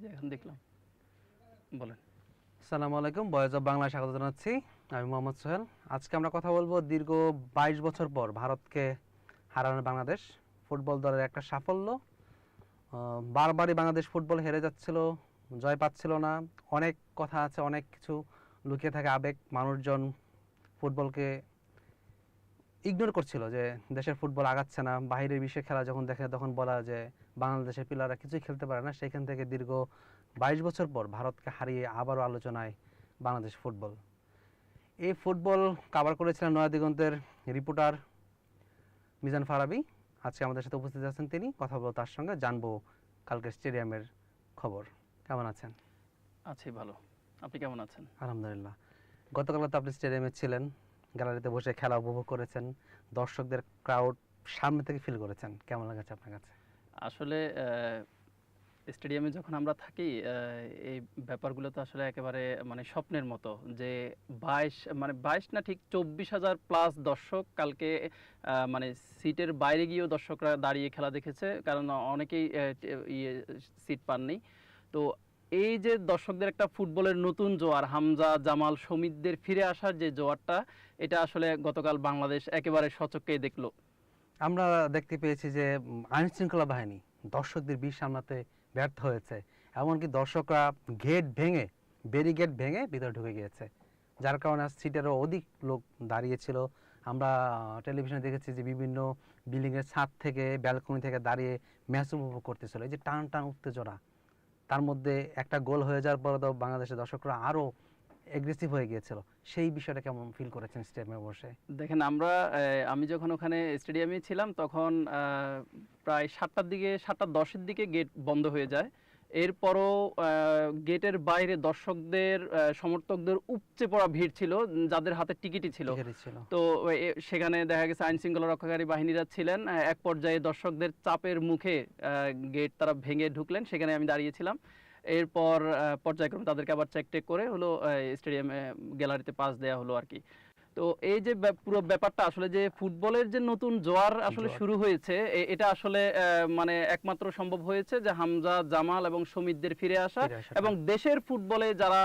যে এখন দেখলাম, বলেন। আসসালামু আলাইকুম, ভয়েস অফ বাংলা স্বাগত জানাচ্ছি। আমি মোহাম্মদ সোহেল। আজকে আমরা কথা বলবো দীর্ঘ 22 বছর পর ভারতকে হারানো বাংলাদেশ ফুটবল দলের একটা সাফল্য। বারবারই বাংলাদেশ ফুটবল হেরে যাচ্ছিল, জয় পাচ্ছিল না। অনেক কথা আছে, অনেক কিছু লুকিয়ে থাকে, আবেগ। মানুষজন ফুটবলকে ইগনোর করছিল যে দেশের ফুটবল আগাচ্ছে না। বাইরের বিশ্বে খেলা যখন দেখে তখন বলা যে বাংলাদেশের প্লেয়াররা কিছুই খেলতে পারে না। সেখান থেকে দীর্ঘ 22 বছর পর ভারতকে হারিয়ে আবারও আলোচনায় বাংলাদেশ ফুটবল। এই ফুটবল কাভার করেছিলেন নয়াদিগন্তের রিপোর্টার মিজান ফারাবি। আজকে আমাদের সাথে উপস্থিত আছেন তিনি। কথা বলবো তার সঙ্গে, জানবো কালকে স্টেডিয়ামের খবর। কেমন আছেন? আছি ভালো, আপনি কেমন আছেন? আলহামদুলিল্লাহ। গতকাল তো আপনি স্টেডিয়ামে ছিলেন, গ্যালারিতে বসে খেলা উপভোগ করেছেন, দর্শকদের ক্রাউড সামনে থেকে ফিল করেছেন। কেমন লাগছে আপনার কাছে? আসলে স্টেডিয়ামে যখন আমরা থাকি, এই ব্যাপারগুলো তো আসলে একেবারে মানে স্বপ্নের মতো। যে 22 না, ঠিক 24,000 প্লাস দর্শক কালকে মানে সিটের বাইরে গিয়েও দর্শকরা দাঁড়িয়ে খেলা দেখেছে, কারণ অনেকেই সিট পাননি। তো এই যে দর্শকদের একটা ফুটবলের নতুন জোয়ার, হামজা, জামাল, সমিতদের ফিরে আসার যে জোয়ারটা, এটা আসলে গতকাল বাংলাদেশ একেবারে সচক্ষেই দেখলো। আমরা দেখতে পেয়েছি যে আইন শৃঙ্খলা বাহিনী দর্শকদের ভিড় সামলাতে ব্যর্থ হয়েছে। এমনকি দর্শকরা ব্যারিগেড ভেঙে ভিতরে ঢুকে গিয়েছে, যার কারণে সিটেরও অধিক লোক দাঁড়িয়েছিল। আমরা টেলিভিশনে দেখেছি যে বিভিন্ন বিল্ডিংয়ের ছাদ থেকে, ব্যালকনি থেকে দাঁড়িয়ে ম্যাচ উপভোগ করতেছিল। এই যে টান টান উত্তেজনা, তার মধ্যে একটা গোল হয়ে যাওয়ার পরে তো বাংলাদেশের দর্শকরা আরও এগ্রেসিভ হয়ে গিয়েছিল। সেই বিষয়টা কেমন ফিল করেছেন স্টেডিয়ামে বসে? দেখেন, আমি যখন ওখানে স্টেডিয়ামে ছিলাম তখন প্রায় 7:10 দিকে গেট বন্ধ হয়ে যায়। এরপরও গেটের বাইরে দর্শকদের, সমর্থকদের উপচে পড়া ভিড় ছিল, যাদের হাতে টিকিটই ছিল। তো সেখানে দেখা গেছে আইন শৃঙ্খলা রক্ষাকারী বাহিনীরা ছিলেন। এক পর্যায়ে দর্শকদের চাপের মুখে গেট তারা ভেঙে ঢুকলেন, সেখানে আমি দাঁড়িয়েছিলাম। এরপর পর্যায়ক্রমে তাদেরকে আবার চেক টেক করে হলো স্টেডিয়ামে গ্যালারিতে পাস দেওয়া হলো আর কি। তো এই যে পুরো ব্যাপারটা আসলে, যে ফুটবলের যে নতুন জোয়ার আসলে শুরু হয়েছে, এটা আসলে মানে একমাত্র সম্ভব হয়েছে যে হামজা, জামাল এবং সমিতদের ফিরে আসা, এবং দেশের ফুটবলে যারা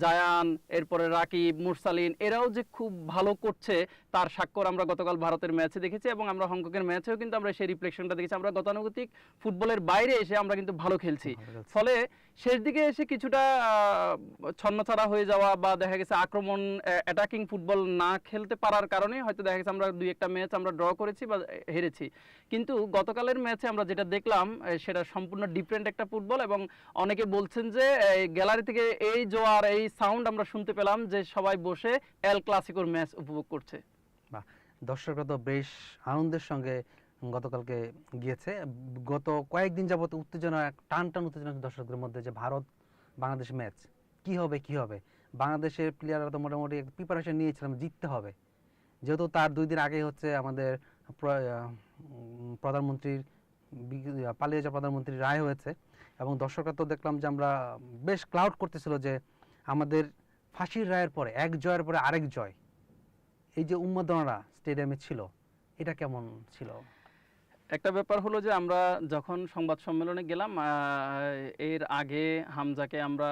জায়ান, এরপরে রাকিব, মুরসালিন, এরাও যে খুব ভালো করছে তার স্বাক্ষর আমরা গতকাল ভারতের ম্যাচে দেখেছি, এবং আমরা হংকংয়ের ম্যাচেও কিন্তু আমরা সেই রিফ্লেকশনটা দেখেছি। আমরা গতানুগতিক ফুটবলের বাইরে এসে আমরা কিন্তু ভালো খেলছি। ফলে শেষ দিকে এসে কিছুটা ছন্নছাড়া হয়ে যাওয়া, বা দেখা গেছে আক্রমণ, অ্যাটাকিং ফুটবল না খেলতে পারার কারণে হয়তো দেখা গেছে আমরা 2-1টা ম্যাচ আমরা ড্র করেছি বা হেরেছি। কিন্তু গতকালের ম্যাচে আমরা যেটা দেখলাম সেটা সম্পূর্ণ ডিফারেন্ট একটা ফুটবল, এবং অনেকে বলছেন যে গ্যালারি থেকে এই জোয়ার, এই সাউন্ড আমরা শুনতে পেলাম যে সবাই বসে এল ক্লাসিকোর ম্যাচ উপভোগ করছে। বাহ, দর্শকরা তো বেশ আনন্দের সঙ্গে গতকালকে গিয়েছে। গত কয়েকদিন যাবত উত্তেজনা, টান টান উত্তেজনা দর্শকদের মধ্যে, যে ভারত বাংলাদেশ ম্যাচ কি হবে কি হবে। বাংলাদেশের প্লেয়াররা তো মোটামুটি প্রিপারেশন নিয়েছিলাম জিততে হবে, যেহেতু তার 2 দিন আগে হচ্ছে আমাদের প্রধানমন্ত্রীর পালিয়ে যাওয়া প্রধানমন্ত্রীর রায় হয়েছে। এবং দর্শকরা তো দেখলাম যে আমরা বেশ ক্লাউড করতেছিল যে আমাদের ফাঁসির রায়ের পরে এক জয়ের পরে আরেক জয়। এই যে উন্মাদনাটা স্টেডিয়ামে ছিল, এটা কেমন ছিল? একটা ব্যাপার হলো যে আমরা যখন সংবাদ সম্মেলনে গেলাম, এর আগে হামজাকে আমরা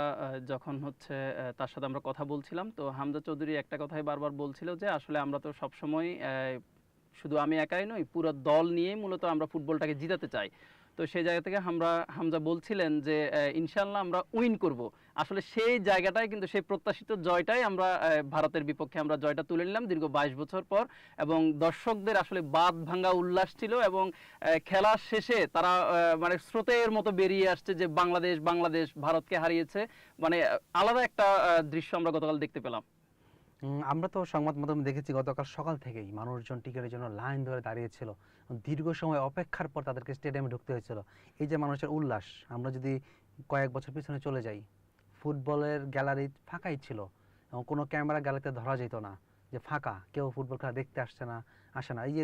যখন হচ্ছে তার সাথে আমরা কথা বলছিলাম, তো হামজা চৌধুরী একটা কথাই বারবার বলছিল যে আসলে আমরা তো সবসময়, শুধু আমি একাই নই, পুরো দল নিয়ে মূলত আমরা ফুটবলটাকে জিতাতে চাই। তো সেই জায়গা থেকে হামজা বলছিলেন যে ইনশাল্লাহ আমরা উইন করব। আসলে সেই জায়গাটাই কিন্তু, সেই প্রত্যাশিত জয়টাই আমরা ভারতের বিপক্ষে আমরা জয়টা তুলে নিলাম দীর্ঘ 22 বছর পর। এবং দর্শকদের আসলে বাঁধ ভাঙা উল্লাস ছিল, এবং খেলার শেষে তারা মানে স্রোতের মতো বেরিয়ে আসছে যে বাংলাদেশ বাংলাদেশ ভারতকে হারিয়েছে। মানে আলাদা একটা দৃশ্য আমরা গতকাল দেখতে পেলাম। আমরা তো সংবাদ মাধ্যমে দেখেছি গতকাল সকাল থেকেই মানুষজন টিকিটের জন্য লাইন ধরে দাঁড়িয়েছিল, দীর্ঘ সময় অপেক্ষার পর তাদেরকে স্টেডিয়ামে ঢুকতে হয়েছিল। এই যে মানুষের উল্লাস, আমরা যদি কয়েক বছর পিছনে চলে যাই, ফুটবলের গ্যালারি ফাঁকাই ছিল, এবং কোনো ক্যামেরা গ্যালারিতে ধরা যেত না যে ফাঁকা, কেউ ফুটবল খেলা দেখতে আসে না। এই যে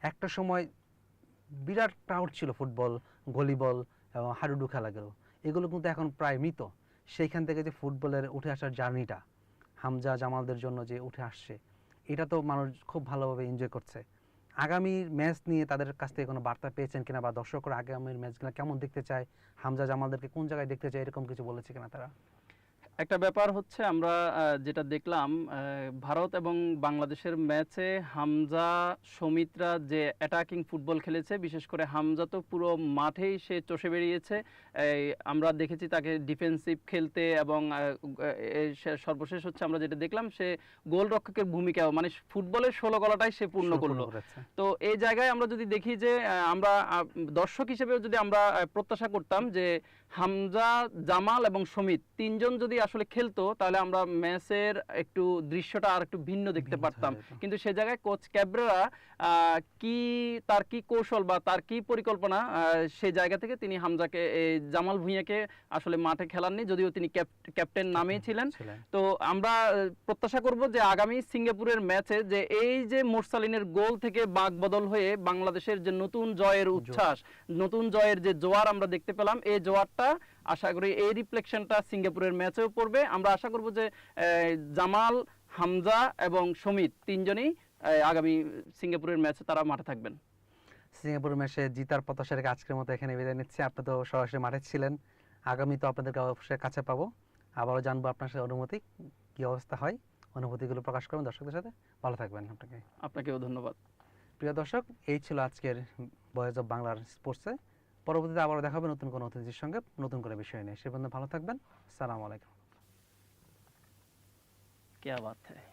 একটা সময় বিরাট ক্রাউড ছিল ফুটবল, ভলিবল এবং হাডুডু খেলাগুলো, এগুলো কিন্তু এখন প্রায় মৃত। সেইখান থেকে যে ফুটবলের উঠে আসার জার্নিটা হামজা জামালদের জন্য যে উঠে আসছে, এটা তো মানুষ খুব ভালোভাবে এনজয় করছে। আগামী ম্যাচ নিয়ে তাদের কাছ থেকে কোনো বার্তা পেয়েছেন কিনা, বা দর্শকরা আগামীর ম্যাচগুলো কেমন দেখতে চায়, হামজা জামালদেরকে কোন জায়গায় দেখতে চায়, এরকম কিছু বলেছে কিনা তারা? একটা ব্যাপার হচ্ছে আমরা যেটা দেখলাম ভারত এবং বাংলাদেশের ম্যাচে হামজা সৌমিত্রা যে অ্যাটাকিং ফুটবল খেলেছে, বিশেষ করে হামজা তো পুরো মাঠেই সে চষে বেরিয়েছে। আমরা দেখেছি তাকে ডিফেন্সিভ খেলতে, এবং সর্বশেষ হচ্ছে আমরা যেটা দেখলাম সে গোলরক্ষকের ভূমিকা, মানে ফুটবলের 16 গলাটাই সে পূর্ণ করলো। তো এই জায়গায় আমরা যদি দেখি যে আমরা দর্শক হিসেবেও যদি আমরা প্রত্যাশা করতাম যে হামজা, জামাল এবং সমিত তিনজন যদি আসলে খেলতো, তাহলে আমরা ম্যাচের একটু দৃশ্যটা আর একটু ভিন্ন দেখতে পারতাম। কিন্তু সে জায়গায় কোচ ক্যাব্রেরা তার কি কৌশল বা তার কি পরিকল্পনা, সেই জায়গা থেকে তিনি হামজাকে, জামাল ভুঁইয়াকে আসলে মাঠে খেলাননি, যদিও তিনি ক্যাপ্টেন নামেই ছিলেন। তো আমরা প্রত্যাশা করব যে আগামী সিঙ্গাপুরের ম্যাচে যে এই যে মোরসালিনের গোল থেকে বাকবদল হয়ে বাংলাদেশের যে নতুন জয়ের উচ্ছ্বাস, নতুন জয়ের যে জোয়ার আমরা দেখতে পেলাম, এই জোয়ারটা আশা করি এই রিফ্লেকশনটা সিঙ্গাপুরের ম্যাচেও পড়বে। আমরা আশা করব যে জামাল, হামজা এবং সমিত তিনজনই আগামী সিঙ্গাপুরের ম্যাচে তারা মাঠে থাকবেন। সিঙ্গাপুর ম্যাচে জিতার প্রত্যাশা রেখে আজকের মতো এখানে বিদায় নিচ্ছি। আপনি তো সরাসরি মাঠে ছিলেন, আগামী তো আপনাদেরকে অবশ্যই কাছে পাবো, আবারও জানবো আপনার সাথে অনুভূতি কি অবস্থা হয়, অনুভূতিগুলো প্রকাশ করবেন দর্শকদের সাথে। ভালো থাকবেন। আপনাকেও ধন্যবাদ। প্রিয় দর্শক, এই ছিল আজকের ভয়েস অফ বাংলার স্পোর্টসে। পরবর্তীতে আবারও দেখা হবে নতুন কোনো অতিথির সঙ্গে, নতুন কোনো বিষয় নিয়ে। সে পর্যন্ত ভালো থাকবেন। আসসালামু আলাইকুম। क्या बात है।